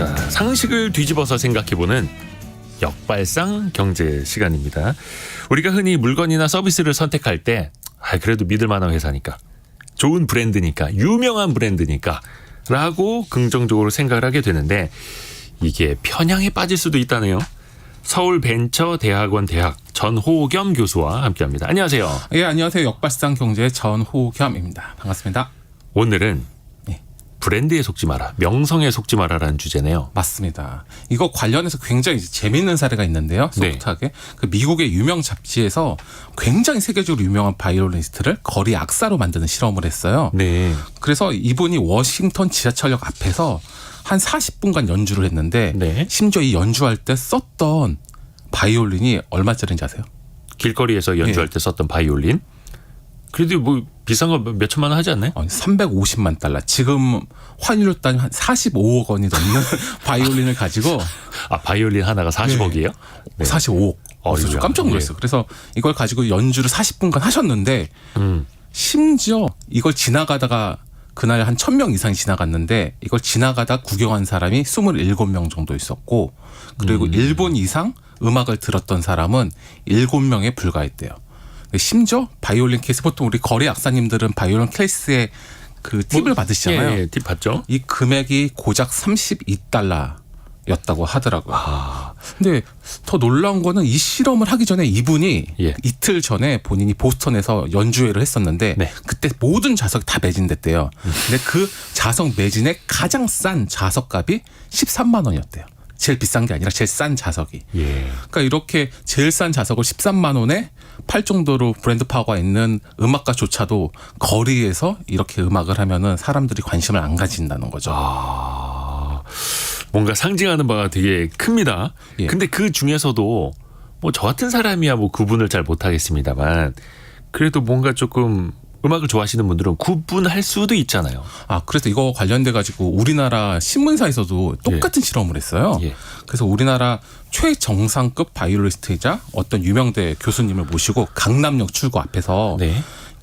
자, 상식을 뒤집어서 생각해보는 역발상 경제 시간입니다. 우리가 흔히 물건이나 서비스를 선택할 때 그래도 믿을 만한 회사니까, 좋은 브랜드니까, 유명한 브랜드니까 라고 긍정적으로 생각을 하게 되는데, 이게 편향에 빠질 수도 있다네요. 서울벤처대학원 대학 전호겸 교수와 함께합니다. 안녕하세요. 예, 안녕하세요. 역발상 경제 전호겸입니다. 반갑습니다. 오늘은 브랜드에 속지 마라, 명성에 속지 마라라는 주제네요. 맞습니다. 이거 관련해서 굉장히 재미있는 사례가 있는데요. 소프트하게. 그 미국의 유명 잡지에서 굉장히 세계적으로 유명한 바이올리니스트를 거리 악사로 만드는 실험을 했어요. 네. 그래서 이분이 워싱턴 지하철역 앞에서 한 40분간 연주를 했는데 심지어 이 연주할 때 썼던 바이올린이 얼마짜리인지 아세요? 길거리에서 연주할 때 썼던 바이올린? 그래도 뭐 비싼 거 몇 천만 원 하지 않나요? 350만 달러. 지금 환율로 따지면 한 45억 원이 넘는 바이올린을 가지고. 바이올린 하나가 40억이에요? 네. 45억. 그래서 깜짝 놀랐어요. 그래서 이걸 가지고 연주를 40분간 하셨는데 심지어 이걸 지나가다가 그날 한 1000명 이상이 지나갔는데 이걸 지나가다 구경한 사람이 27명 정도 있었고, 그리고 1분 이상 음악을 들었던 사람은 7명에 불과했대요. 심지어 바이올린 케이스, 보통 우리 거래 악사님들은 바이올린 케이스에 그 팁을 받으시잖아요. 예, 팁 받죠. 이 금액이 고작 32달러였다고 하더라고요. 근데 더 놀라운 거는 이 실험을 하기 전에 이분이 이틀 전에 본인이 보스턴에서 연주회를 했었는데 그때 모든 자석이 다 매진됐대요. 근데 그 자석 매진의 가장 싼 자석값이 13만 원이었대요. 제일 비싼 게 아니라 제일 싼 자석이. 그러니까 이렇게 제일 싼 자석을 13만 원에 팔 정도로 브랜드 파워가 있는 음악가조차도 거리에서 이렇게 음악을 하면은 사람들이 관심을 안 가진다는 거죠. 뭔가 상징하는 바가 되게 큽니다. 근데 그 중에서도 뭐 저 같은 사람이야 뭐 구분을 잘 못하겠습니다만, 그래도 뭔가 조금 음악을 좋아하시는 분들은 구분할 수도 있잖아요. 그래서 이거 관련돼 가지고 우리나라 신문사에서도 똑같은 실험을 했어요. 그래서 우리나라 최정상급 바이올리니스트이자 어떤 유명대 교수님을 모시고 강남역 출구 앞에서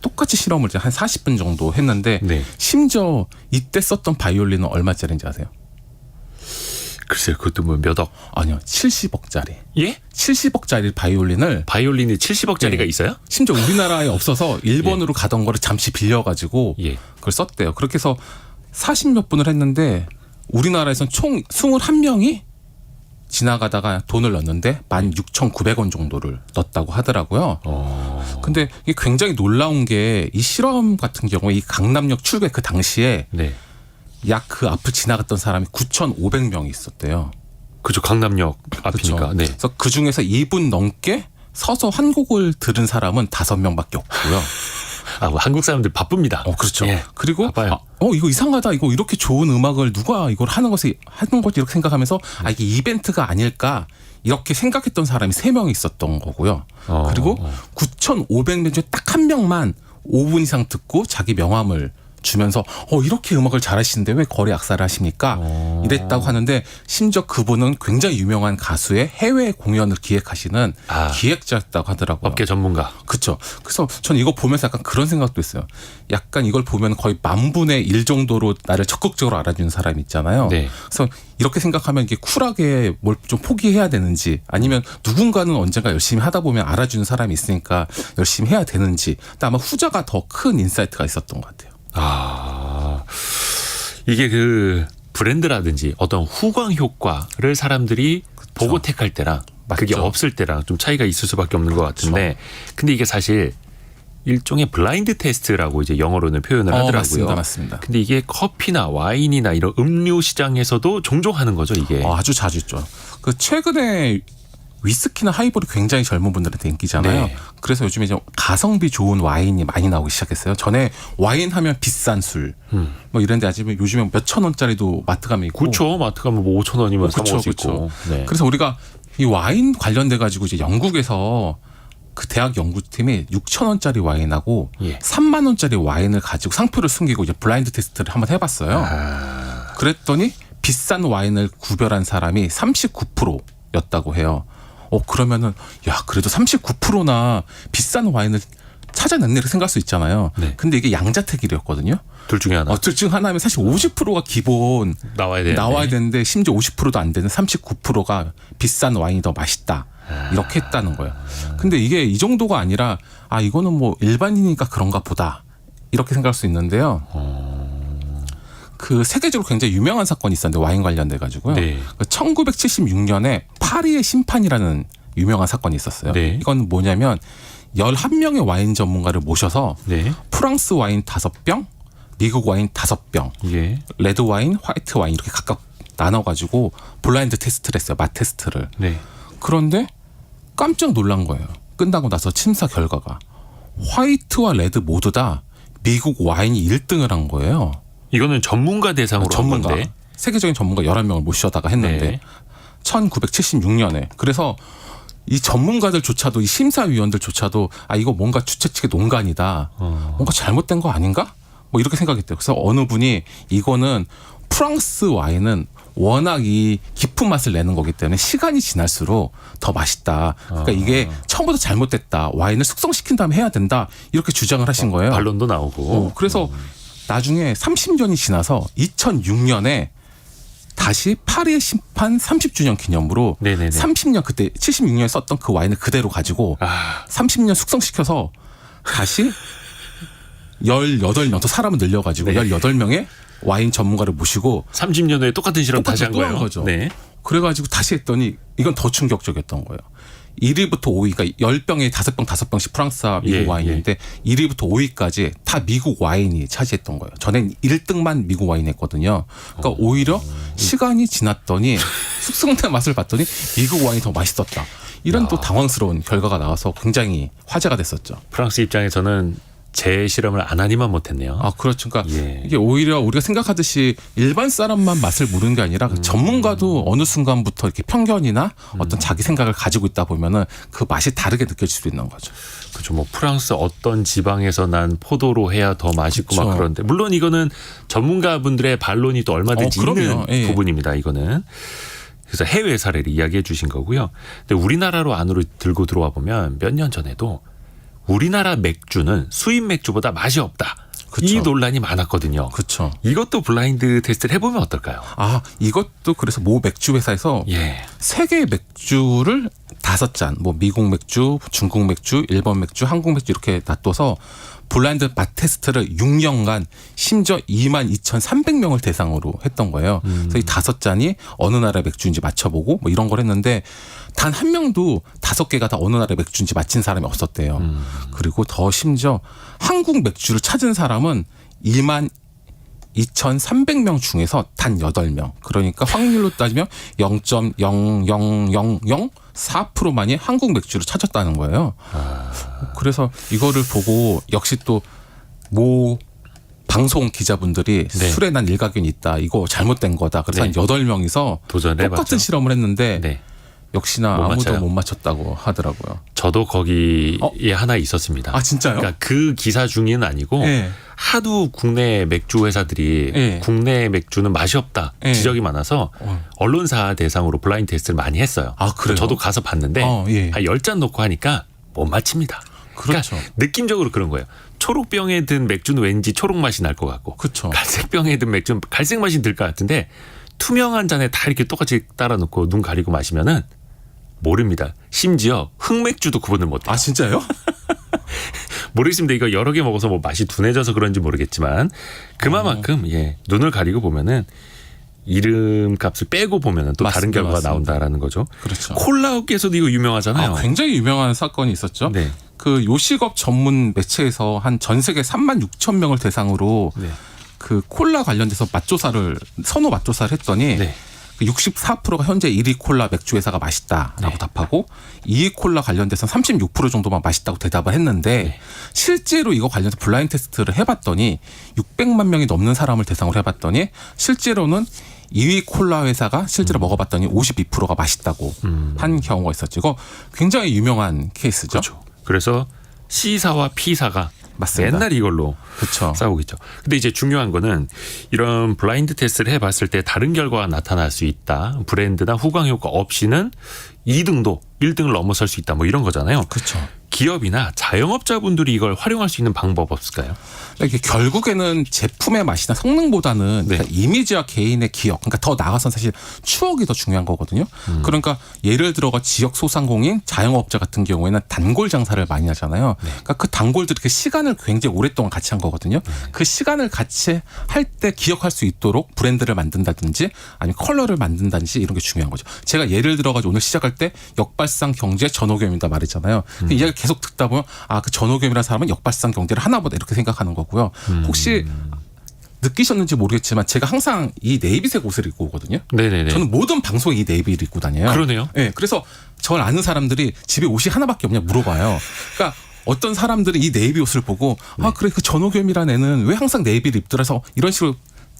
똑같이 실험을 한 40분 정도 했는데 심지어 이때 썼던 바이올린은 얼마짜리인지 아세요? 글쎄요, 그것도 뭐 몇 억? 아니요, 70억짜리. 예? 70억짜리 바이올린이 70억짜리가 있어요? 심지어 우리나라에 없어서 일본으로 가던 거를 잠시 빌려가지고 그걸 썼대요. 그렇게 해서 40몇 분을 했는데 우리나라에서는 총 21명이 지나가다가 돈을 넣었는데 16,900원 정도를 넣었다고 하더라고요. 근데 이게 굉장히 놀라운 게 이 실험 같은 경우에 이 강남역 출구에 그 당시에 약 그 앞을 지나갔던 사람이 9,500명이 있었대요. 그죠, 강남역 앞이니까. 그래서 그 중에서 2분 넘게 서서 한 곡을 들은 사람은 5명밖에 없고요. 한국 사람들 바쁩니다. 그렇죠. 그리고 바빠요. 이거 이상하다. 이거 이렇게 좋은 음악을 누가 이걸 하는 거지 이렇게 생각하면서 이게 이벤트가 아닐까 이렇게 생각했던 사람이 3명이 있었던 거고요. 그리고 9,500명 중에 딱 한 명만 5분 이상 듣고 자기 명함을 주면서 이렇게 음악을 잘하시는데 왜 거래 악사를 하십니까? 이랬다고 하는데, 심지어 그분은 굉장히 유명한 가수의 해외 공연을 기획하시는 기획자였다고 하더라고요. 업계 전문가. 그렇죠. 그래서 저는 이거 보면서 약간 그런 생각도 했어요. 약간 이걸 보면 거의 10,000분의 1 정도로 나를 적극적으로 알아주는 사람이 있잖아요. 그래서 이렇게 생각하면 이게 쿨하게 뭘 좀 포기해야 되는지, 아니면 누군가는 언젠가 열심히 하다 보면 알아주는 사람이 있으니까 열심히 해야 되는지. 근데 아마 후자가 더 큰 인사이트가 있었던 것 같아요. 이게 그 브랜드라든지 어떤 후광 효과를 사람들이 보고 택할 때랑 그게 없을 때랑 좀 차이가 있을 수밖에 없는 것 같은데, 근데 이게 사실 일종의 블라인드 테스트라고 이제 영어로는 표현을 하더라고요. 맞습니다. 근데 이게 커피나 와인이나 이런 음료 시장에서도 종종 하는 거죠, 이게. 아주 자주 있죠. 그 최근에 위스키나 하이볼이 굉장히 젊은 분들한테 인기잖아요. 그래서 요즘에 좀 가성비 좋은 와인이 많이 나오기 시작했어요. 전에 와인 하면 비싼 술 뭐 이런데 아직은 요즘에 몇천 원짜리도 마트 가면 있고. 그렇죠. 마트 가면 뭐 5,000원이면 사 먹을 수 있고. 그래서 우리가 이 와인 관련돼 가지고 이제 영국에서 그 대학 연구팀이 6,000원짜리 와인하고 3만 원짜리 와인을 가지고 상표를 숨기고 이제 블라인드 테스트를 한번 해봤어요. 그랬더니 비싼 와인을 구별한 사람이 39%였다고 해요. 그러면은 그래도 39%나 비싼 와인을 찾아냈네 이렇게 생각할 수 있잖아요. 네. 근데 이게 양자택일이었거든요. 둘 중에 하나. 둘 중 하나면 사실 50%가 기본 나와야 되는데 심지어 50%도 안 되는 39%가 비싼 와인이 더 맛있다. 이렇게 했다는 거예요. 근데 이게 이 정도가 아니라 이거는 뭐 일반인이니까 그런가 보다. 이렇게 생각할 수 있는데요. 그 세계적으로 굉장히 유명한 사건이 있었는데 와인 관련돼 가지고요. 네. 1976년에 파리의 심판이라는 유명한 사건이 있었어요. 네. 이건 뭐냐면 11명의 와인 전문가를 모셔서 네. 프랑스 와인 5병, 미국 와인 5병, 예. 레드 와인, 화이트 와인 이렇게 각각 나눠가지고 블라인드 테스트를 했어요. 맛 테스트를. 네. 그런데 깜짝 놀란 거예요. 끝나고 나서 심사 결과가 화이트와 레드 모두 다 미국 와인이 1등을 한 거예요. 이거는 전문가 대상으로 한 건데. 세계적인 전문가 11명을 모셔다가 했는데 네. 1976년에. 그래서 이 전문가들조차도 이 심사위원들조차도 이거 뭔가 주최 측의 농간이다. 뭔가 잘못된 거 아닌가? 뭐 이렇게 생각했대요. 그래서 어느 분이 이거는 프랑스 와인은 워낙 이 깊은 맛을 내는 거기 때문에 시간이 지날수록 더 맛있다. 그러니까 이게 처음부터 잘못됐다. 와인을 숙성시킨 다음에 해야 된다. 이렇게 주장을 하신 거예요. 반론도 나오고. 그래서 나중에 30년이 지나서 2006년에 다시 파리의 심판 30주년 기념으로 네네네. 30년 그때 76년에 썼던 그 와인을 그대로 가지고 30년 숙성시켜서 다시 18명 더 사람을 늘려가지고 18명의 와인 전문가를 모시고 30년 후에 똑같은 실험 다시 한 거예요. 거죠. 네. 그래가지고 다시 했더니 이건 더 충격적이었던 거예요. 1위부터 5위가 그러니까 10병에 5병씩 프랑스와 미국 와인인데 1위부터 5위까지 다 미국 와인이 차지했던 거예요. 전엔 1등만 미국 와인 했거든요. 그러니까 오히려 시간이 지났더니 숙성된 맛을 봤더니 미국 와인이 더 맛있었다. 이런 또 당황스러운 결과가 나와서 굉장히 화제가 됐었죠. 프랑스 입장에서는 제 실험을 안 하니만 못했네요. 그렇죠. 그러니까 이게 오히려 우리가 생각하듯이 일반 사람만 맛을 모르는 게 아니라 전문가도 어느 순간부터 이렇게 편견이나 어떤 자기 생각을 가지고 있다 보면은 그 맛이 다르게 느껴질 수도 있는 거죠. 그렇죠. 뭐 프랑스 어떤 지방에서 난 포도로 해야 더 맛있고 그렇죠. 막 그런데 물론 이거는 전문가분들의 반론이 또 얼마든지 있는 부분입니다. 이거는. 그래서 해외 사례를 이야기해 주신 거고요. 근데 우리나라로 안으로 들고 들어와 보면 몇 년 전에도 우리나라 맥주는 수입 맥주보다 맛이 없다. 그쵸. 이 논란이 많았거든요. 그렇죠. 이것도 블라인드 테스트를 해보면 어떨까요? 이것도 그래서 모 맥주 회사에서 세계 맥주를 5잔, 뭐 미국 맥주, 중국 맥주, 일본 맥주, 한국 맥주 이렇게 놔둬서 블라인드 맛 테스트를 6년간 심지어 22,300명을 대상으로 했던 거예요. 그래서 이 5잔이 어느 나라 맥주인지 맞춰보고 뭐 이런 걸 했는데 단 한 명도 5개가 다 어느 나라 맥주인지 맞힌 사람이 없었대요. 그리고 더 심지어 한국 맥주를 찾은 사람은 22,300명 중에서 단 8명. 그러니까 확률로 따지면 0.00004%만이 한국 맥주를 찾았다는 거예요. 그래서 이거를 보고 역시 또 모 방송 기자분들이 술에 난 일가견이 있다. 이거 잘못된 거다. 그래서 한 8명이서 똑같은 실험을 했는데 역시나 아무도 못 맞췄다고 하더라고요. 저도 거기에 하나 있었습니다. 진짜요? 그러니까 그 기사 중에는 아니고 하도 국내 맥주 회사들이 국내 맥주는 맛이 없다 지적이 많아서 언론사 대상으로 블라인드 테스트를 많이 했어요. 그래요? 저도 가서 봤는데 한 10잔 놓고 하니까 못 맞춥니다. 그렇죠. 그러니까 느낌적으로 그런 거예요. 초록병에 든 맥주는 왠지 초록 맛이 날 것 같고 그렇죠. 갈색병에 든 맥주는 갈색 맛이 들 것 같은데 투명한 잔에 다 이렇게 똑같이 따라 놓고 눈 가리고 마시면은 모릅니다. 심지어 흑맥주도 구분을 못해요. 진짜요? 모르겠습니다. 이거 여러 개 먹어서 뭐 맛이 둔해져서 그런지 모르겠지만 그만큼 눈을 가리고 보면은 이름값을 빼고 보면은 또 다른 결과가 나온다라는 거죠. 그렇죠. 콜라업계에서도 이거 유명하잖아요. 굉장히 유명한 사건이 있었죠. 그 요식업 전문 매체에서 한 전 세계 36,000명을 대상으로 그 콜라 관련돼서 선호 맛조사를 했더니 64%가 현재 1위 콜라 맥주 회사가 맛있다라고 답하고 2위 콜라 관련돼서 36% 정도만 맛있다고 대답을 했는데 실제로 이거 관련해서 블라인드 테스트를 해봤더니 600만 명이 넘는 사람을 대상으로 해봤더니 실제로는 2위 콜라 회사가 실제로 먹어봤더니 52%가 맛있다고 한 경우가 있었죠. 이거 굉장히 유명한 케이스죠. 그렇죠. 그래서 C사와 P사가 맞습니다. 맨날 이걸로 싸우고 있죠. 근데 이제 중요한 거는 이런 블라인드 테스트를 해봤을 때 다른 결과가 나타날 수 있다. 브랜드나 후광 효과 없이는 2등도 1등을 넘어설 수 있다. 뭐 이런 거잖아요. 그렇죠. 기업이나 자영업자분들이 이걸 활용할 수 있는 방법 없을까요? 이게 결국에는 제품의 맛이나 성능보다는 네. 그러니까 이미지와 개인의 기억, 그러니까 더 나아가서는 사실 추억이 더 중요한 거거든요. 그러니까 예를 들어가 지역 소상공인, 자영업자 같은 경우에는 단골 장사를 많이 하잖아요. 그러니까 그 단골들이 그 시간을 굉장히 오랫동안 같이 한 거거든요. 그 시간을 같이 할 때 기억할 수 있도록 브랜드를 만든다든지 아니면 컬러를 만든다든지 이런 게 중요한 거죠. 제가 예를 들어가지고 오늘 시작할 때 역발상 경제 전호겸이다 말했잖아요. 그 이야기 계속 듣다 보면 아, 그 전호겸이라는 사람은 역발상 경제를 하나보다 이렇게 생각하는 거고요. 혹시 느끼셨는지 모르겠지만 제가 항상 이 네이비색 옷을 입고 오거든요. 네네네. 저는 모든 방송에 이 네이비를 입고 다녀요. 그러네요. 네, 그래서 저를 아는 사람들이 집에 옷이 하나밖에 없냐 물어봐요. 그러니까 어떤 사람들은 이 네이비 옷을 보고 아 그래 그 전호겸이라는 애는 왜 항상 네이비를 입더라서 이런 식으로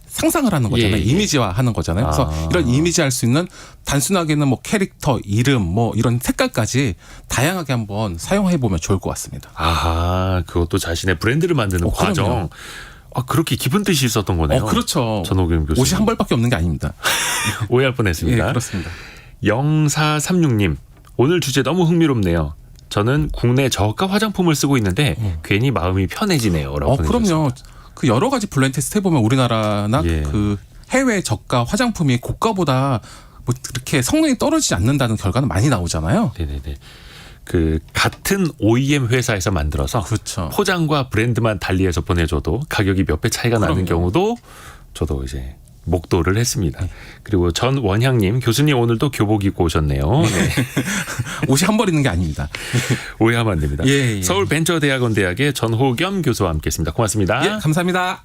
상상을 하는 거잖아요. 예, 예. 이미지화 하는 거잖아요. 그래서 이런 이미지 할 수 있는 단순하게는 뭐 캐릭터, 이름, 뭐 이런 색깔까지 다양하게 한번 사용해 보면 좋을 것 같습니다. 아, 그것도 자신의 브랜드를 만드는 과정. 그럼요. 아, 그렇게 깊은 뜻이 있었던 거네요. 그렇죠. 전호겸 교수님. 옷이 한 벌밖에 없는 게 아닙니다. 오해할 뻔했습니다. 예, 그렇습니다. 0436님, 오늘 주제 너무 흥미롭네요. 저는 국내 저가 화장품을 쓰고 있는데 괜히 마음이 편해지네요라고 보내주셨습니다. 그럼요. 그 여러 가지 블라인드 테스트 해보면 우리나라나 예. 그 해외 저가 화장품이 고가보다 뭐 그렇게 성능이 떨어지지 않는다는 결과는 많이 나오잖아요. 네네네. 그 같은 OEM 회사에서 만들어서 그렇죠. 포장과 브랜드만 달리해서 보내줘도 가격이 몇 배 차이가 나는 그럼요. 경우도 저도 이제 목도를 했습니다. 그리고 전원향님, 교수님 오늘도 교복 입고 오셨네요. 네. 옷이 한 벌 있는 게 아닙니다. 오해하면 안 됩니다. 예, 예. 서울벤처대학원 대학의 전호겸 교수와 함께했습니다. 고맙습니다. 예, 감사합니다.